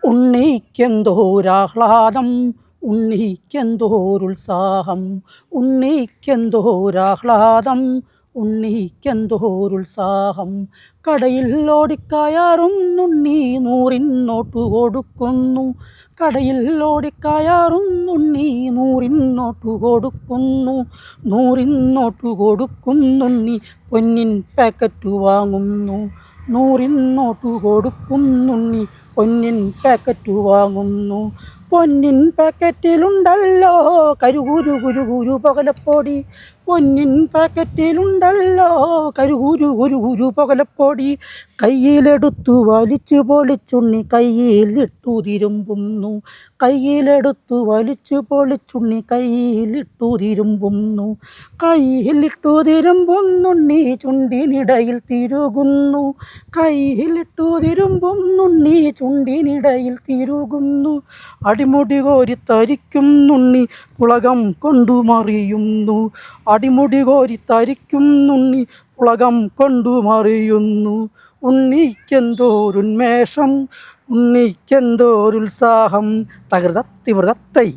ഉണ്ണിക്കെന്തോരാഹ്ലാദം ഉണ്ണിക്കെന്തോരുത്സാഹം ഉണ്ണിക്കെന്തോരാഹ്ലാദം ഉണ്ണിക്കെന്തോരുത്സാഹം കടയിൽ ഓടിക്കയറുന്നുണ്ണി നൂറിനോട്ടു കൊടുക്കുന്നു കടയിൽ ഓടിക്കയറുന്നുണ്ണി നൂറിനോട്ടു കൊടുക്കുന്നു നൂറിനോട്ടു കൊടുക്കുന്നുണ്ണി പൊന്നിൻ പാക്കറ്റ് വാങ്ങുന്നു നൂറിനോട്ടു കൊടുക്കുന്നുണ്ണി പൊന്നിൻ പാക്കറ്റ് വാങ്ങുന്നു പൊന്നിൻ പാക്കറ്റിലുണ്ടല്ലോ കരുകുരു കുരു കുരു പകലപ്പൊടി പൊന്നിൻ പാക്കറ്റിലുണ്ടല്ലോ കരുകുരു കുരു കുരു പകലപ്പൊടി കയ്യിലെടുത്തു വലിച്ചു പൊളിച്ചുണ്ണി കയ്യിലിട്ടു തിരുമ്പുന്നു കയ്യിലെടുത്തു വലിച്ചു പൊളിച്ചുണ്ണി കയ്യിലിട്ടു തിരുമ്പുന്നു കയ്യിലിട്ടു തിരുമ്പുന്നുണ്ണി ചുണ്ടിനിടയിൽ തിരുകുന്നു കയ്യിലിട്ടു തിരുമ്പുന്നുണ്ണി ചുണ്ടിനിടയിൽ തിരുകുന്നു അടിമുടി കോരി തരിക്കുന്നുണ്ണി പുളകം കൊണ്ടു മറിയുന്നു അടിമുടി കോരി തരിക്കുന്നുണ്ണി പുളകം കൊണ്ടു മറിയുന്നു ഉണ്ണിക്കെന്തോരുന്മേഷം ഉണ്ണിക്കെന്തോരുത്സാഹം തകൃതത്തിവൃതത്തൈ